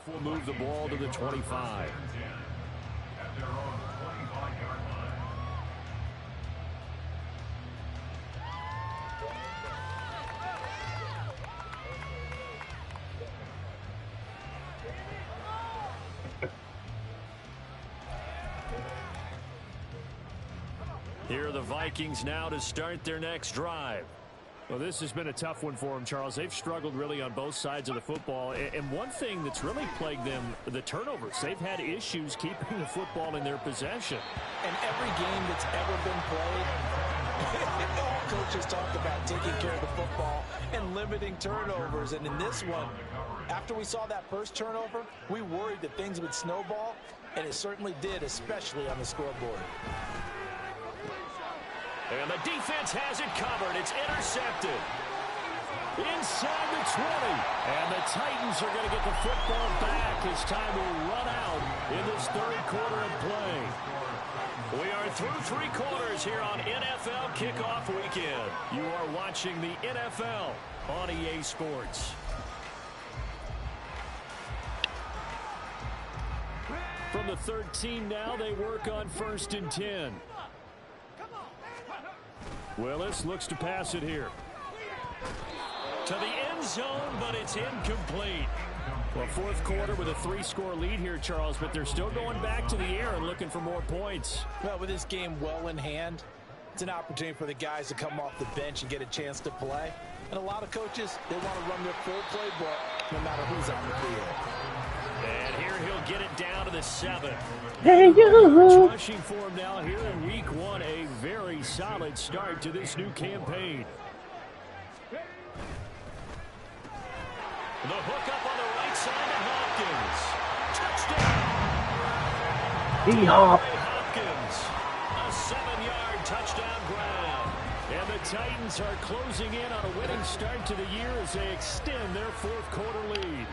Will move the ball to the 25. Here are the Vikings now to start their next drive. Well, this has been a tough one for them, Charles. They've struggled really on both sides of the football. And one thing that's really plagued them, the turnovers. They've had issues keeping the football in their possession. And every game that's ever been played, all coaches talk about taking care of the football and limiting turnovers. And in this one, after we saw that first turnover, we worried that things would snowball, and it certainly did, especially on the scoreboard. And the defense has it covered. It's intercepted. Inside the 20. And the Titans are going to get the football back as time will run out in this third quarter of play. We are through 3 quarters here on NFL Kickoff Weekend. You are watching the NFL on EA Sports. From the 13 now, they work on 1st and 10. Willis looks to pass it here. To the end zone, but it's incomplete. Well, fourth quarter with a 3-score lead here, Charles, but they're still going back to the air and looking for more points. Well, with this game well in hand, it's an opportunity for the guys to come off the bench and get a chance to play. And a lot of coaches, they want to run their full playbook no matter who's on the field. And here he'll get it down to the 7. Hey, you. Rushing for him now here in week 1. A very solid start to this new campaign. The hook up on the right side to Hopkins. Touchdown. D-Hop. Hopkins. A 7-yard touchdown grab. And the Titans are closing in on a winning start to the year as they extend their fourth quarter lead.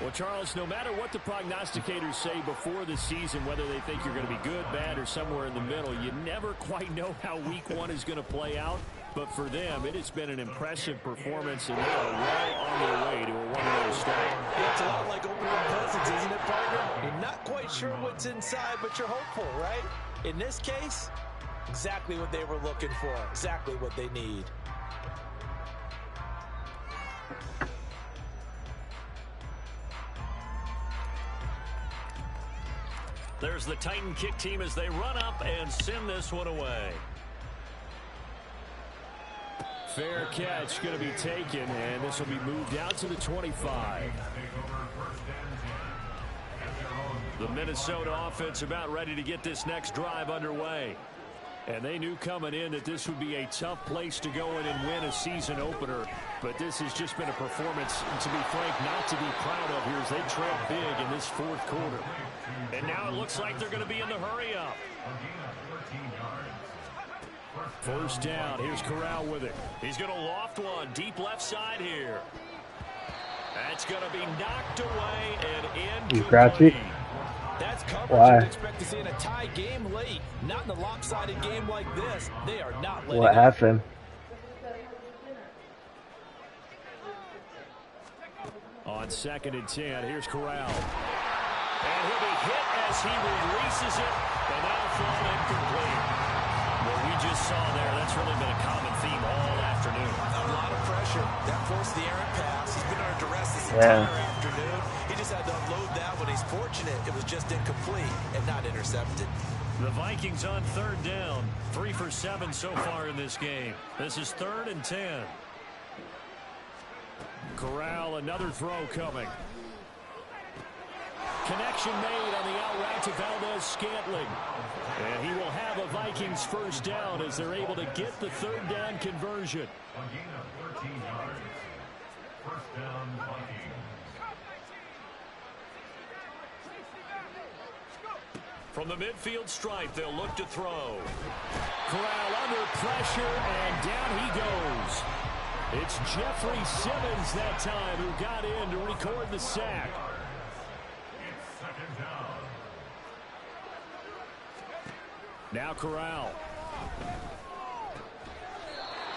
Well, Charles, no matter what the prognosticators say before the season, whether they think you're going to be good, bad, or somewhere in the middle, you never quite know how week 1 is going to play out. But for them, it has been an impressive performance, and they are well on their way to a 1-0 start. It's a lot like opening presents, isn't it, partner? You're not quite sure what's inside, but you're hopeful, right? In this case, exactly what they were looking for, exactly what they need. There's the Titan kick team as they run up and send this one away. Fair catch going to be taken, and this will be moved out to the 25. The Minnesota offense about ready to get this next drive underway. And they knew coming in that this would be a tough place to go in and win a season opener. But this has just been a performance, to be frank, not to be proud of here as they trail big in this fourth quarter. And now it looks like they're going to be in the hurry-up. First down. Here's Corral with it. He's going to loft one deep left side here. That's going to be knocked away and incomplete. That's coverage you'd expect to see in a tie game late. Not in a lopsided game like this. They are not letting What happened? On 2nd and 10, here's Corral. And he'll be hit as he releases it. And now thrown incomplete. What we just saw there, that's really been a common theme all afternoon. A lot of pressure. That forced the errant pass. He's been under duress this entire afternoon. He just had to unload that one. He's fortunate it was just incomplete and not intercepted. The Vikings on 3rd down. 3 for 7 so far in this game. This is 3rd and 10. Corral, another throw coming. Connection made on the out route to Valdez-Scantling. And he will have a Vikings first down as they're able to get the 3rd down conversion. From the midfield stripe, they'll look to throw. Corral under pressure, and down he goes. It's Jeffrey Simmons that time who got in to record the sack. Now Corral.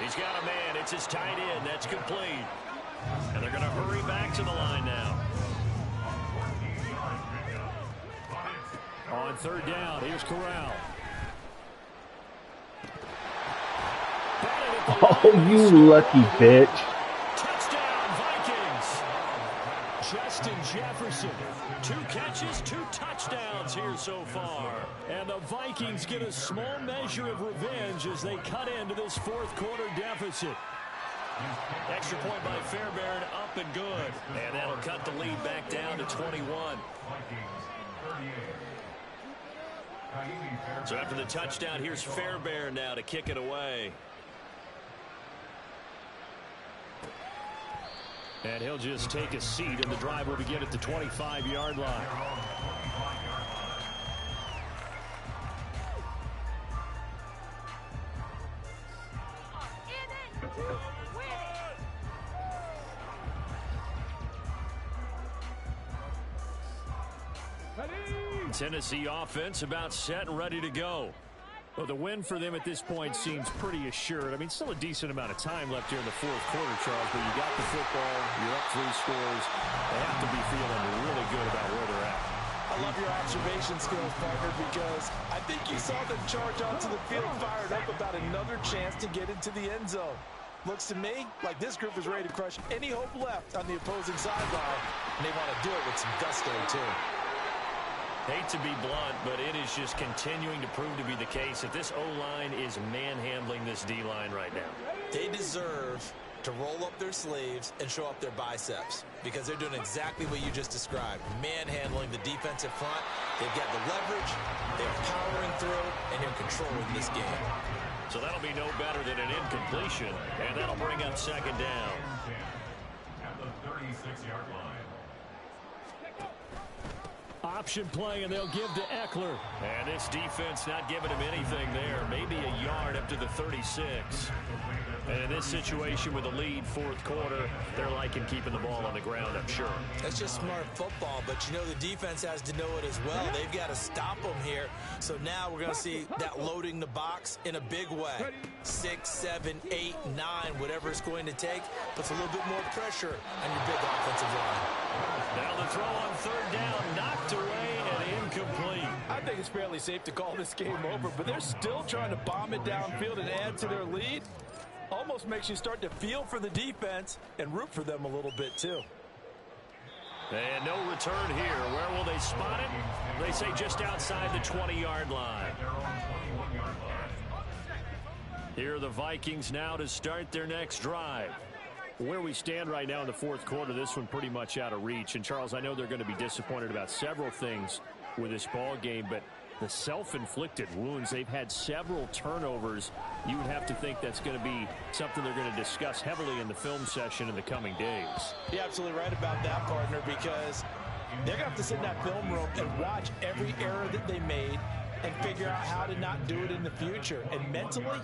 He's got a man. It's his tight end. That's complete. And they're going to hurry back to the line now. On third down, here's Corral. Oh, you lucky bitch. Touchdown, Vikings. Justin Jefferson. 2 catches, 2 touchdowns here so far. And the Vikings get a small measure of revenge as they cut into this fourth quarter deficit. Extra point by Fairbairn, up and good. And that'll cut the lead back down to 21. So after the touchdown, here's Fairbairn now to kick it away. And he'll just take a seat, and the drive will begin at the 25-yard line. Tennessee offense about set and ready to go. Well, the win for them at this point seems pretty assured. I mean, still a decent amount of time left here in the fourth quarter, Charles, but you got the football, you're up 3 scores. They have to be feeling really good about where they're at. I love your observation skills, partner, because I think you saw them charge onto the field fired up about another chance to get into the end zone. Looks to me like this group is ready to crush any hope left on the opposing sideline, and they want to do it with some gusto, too. Hate to be blunt, but it is just continuing to prove to be the case that this O-line is manhandling this D-line right now. They deserve to roll up their sleeves and show up their biceps because they're doing exactly what you just described, manhandling the defensive front. They've got the leverage, they're powering through, and they're controlling this game. So that'll be no better than an incompletion, and that'll bring up second down. At the 36-yard line. Option play, and they'll give to Eckler. And this defense not giving him anything there. Maybe a yard up to the 36. And in this situation with a lead fourth quarter, they're liking keeping the ball on the ground, I'm sure. That's just smart football, but you know the defense has to know it as well. They've got to stop them here. So now we're going to see that loading the box in a big way. 6, 7, 8, 9, whatever it's going to take, puts a little bit more pressure on your big offensive line. Now the throw on third down, knocked away and incomplete. I think it's fairly safe to call this game over, but they're still trying to bomb it downfield and add to their lead. Almost makes you start to feel for the defense and root for them a little bit too. And no return here. Where will they spot it? They say just outside the 20-yard line. Here are the Vikings now to start their next drive. Where we stand right now in the fourth quarter, this one pretty much out of reach. And, Charles, I know they're going to be disappointed about several things with this ball game, but the self-inflicted wounds, they've had several turnovers. You would have to think that's going to be something they're going to discuss heavily in the film session in the coming days. You're absolutely right about that, partner, because they're going to have to sit in that film room and watch every error that they made and figure out how to not do it in the future. And mentally,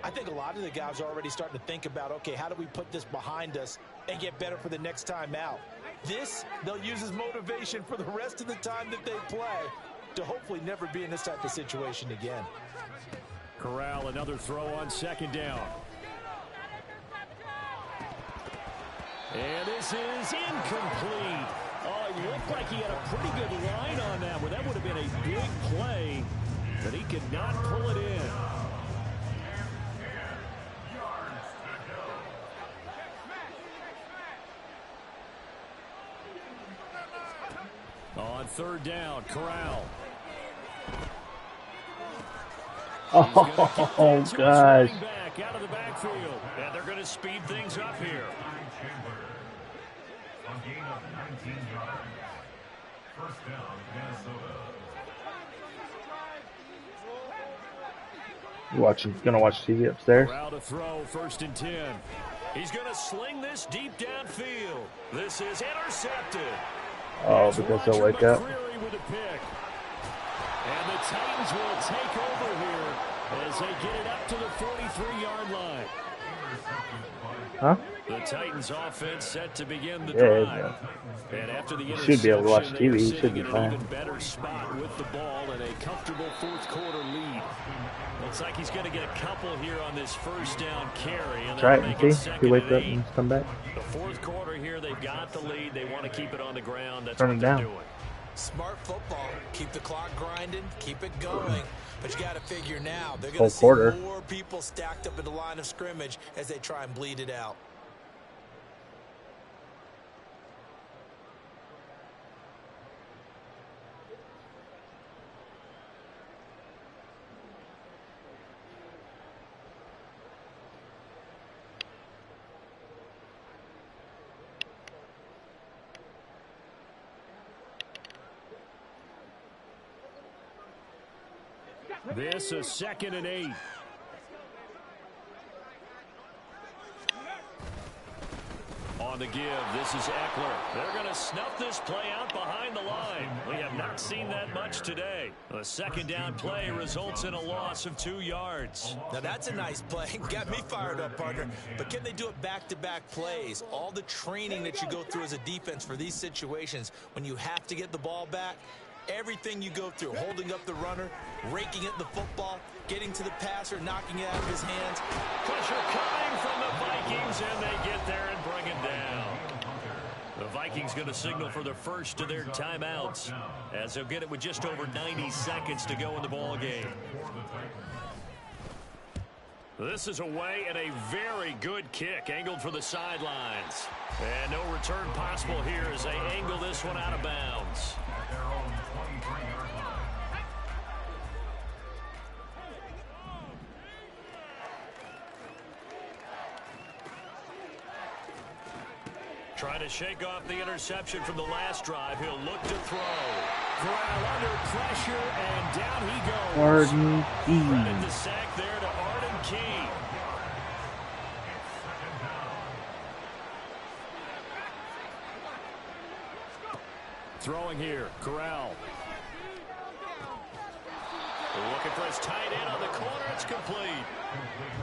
I think a lot of the guys are already starting to think about, okay, how do we put this behind us and get better for the next time out? This, they'll use as motivation for the rest of the time that they play to hopefully never be in this type of situation again. Corral, another throw on second down. And this is incomplete. Oh, it looked like he had a pretty good line on that one. That would have been a big play, but he could not pull it in. On third down, Corral. Oh, gosh. Back out of the backfield. And they're going to speed things up here. On gain of 19 yards. First down, Minnesota. Gonna watch TV upstairs. Corral to throw, 1st and 10. He's going to sling this deep downfield. This is intercepted. Oh, because they'll wake up. With a pick. And the Titans will take over here as they get it up to the 43-yard line. Huh? The Titans offense set to begin the drive. And after the interception, should be able to watch TV. You should be fine. Even better spot with the ball and a comfortable fourth quarter lead. Looks like he's going to get a couple here on this first down carry. And try it and see. He wakes up and come back. The fourth quarter here, they've got the lead. They want to keep it on the ground. That's Turn what it they're down. doing. Smart football. Keep the clock grinding, keep it going. But you got to figure now, they're going Whole to see quarter. more people stacked up in the line of scrimmage as they try and bleed it out. This is 2nd and 8. On the give, this is Eckler. They're going to snuff this play out behind the line. We have not seen that much today. A 2nd down play results in a loss of 2 yards. Now that's a nice play. Got me fired up, partner. But can they do it back-to-back plays? All the training that you go through as a defense for these situations, when you have to get the ball back, everything you go through, holding up the runner, raking at the football, getting to the passer, knocking it out of his hands. Pressure coming from the Vikings, and they get there and bring it down. The Vikings going to signal for the first of their timeouts, as they'll get it with just over 90 seconds to go in the ball game. This is away, and a very good kick angled for the sidelines. And no return possible here as they angle this one out of bounds. Their own 23-yard line. Trying to shake off the interception from the last drive. He'll look to throw. Corral under pressure, and down he goes. Arden Key. Credit the sack there to Arden Key. Throwing here, Corral. Looking for his tight end on the corner. It's complete.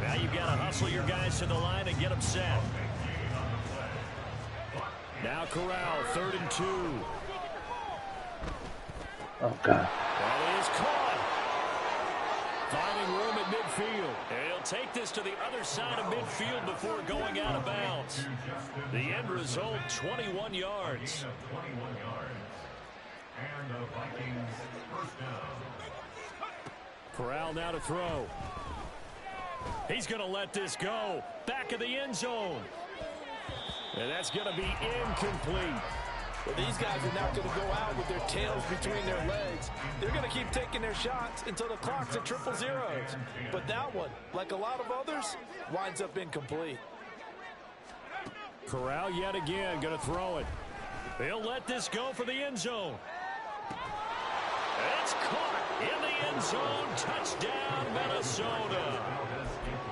Now you've got to hustle your guys to the line and get them set. Now Corral, 3rd and 2. Oh, God. And he is caught. Finding room at midfield. And he'll take this to the other side of midfield before going out of bounds. The end result, 21 yards. 21 yards. And the Vikings first down. Corral now to throw. He's going to let this go. Back of the end zone. And that's going to be incomplete. Well, these guys are not going to go out with their tails between their legs. They're going to keep taking their shots until the clock's at 000. But that one, like a lot of others, winds up incomplete. Corral yet again going to throw it. He'll let this go for the end zone. It's caught in the end zone. Touchdown, Minnesota.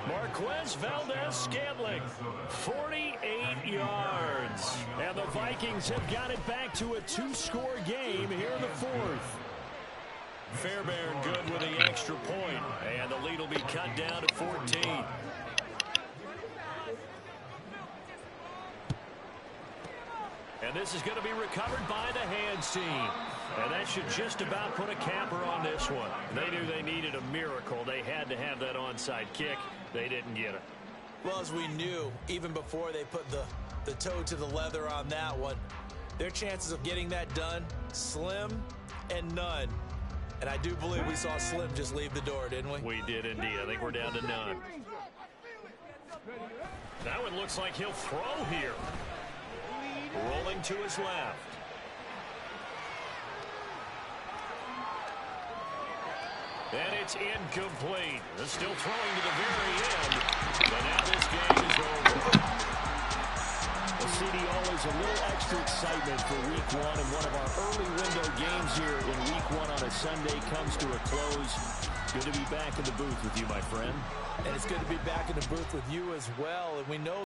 Marquez Valdez-Scantling, 48 yards. And the Vikings have got it back to a 2-score game here in the 4th. Fairbairn good with the extra point, and the lead will be cut down to 14. And this is going to be recovered by the hands team. And that should just about put a capper on this one. They knew they needed a miracle. They had to have that onside kick. They didn't get it. Well, as we knew, even before they put the toe to the leather on that one, their chances of getting that done, slim and none. And I do believe we saw Slim just leave the door, didn't we? We did indeed. I think we're down to none. Now it looks like he'll throw here. Rolling to his left. And it's incomplete. They're still throwing to the very end. But now this game is over. The CD always a little extra excitement for week 1. And one of our early window games here in week 1 on a Sunday comes to a close. Good to be back in the booth with you, my friend. And it's good to be back in the booth with you as well. And we know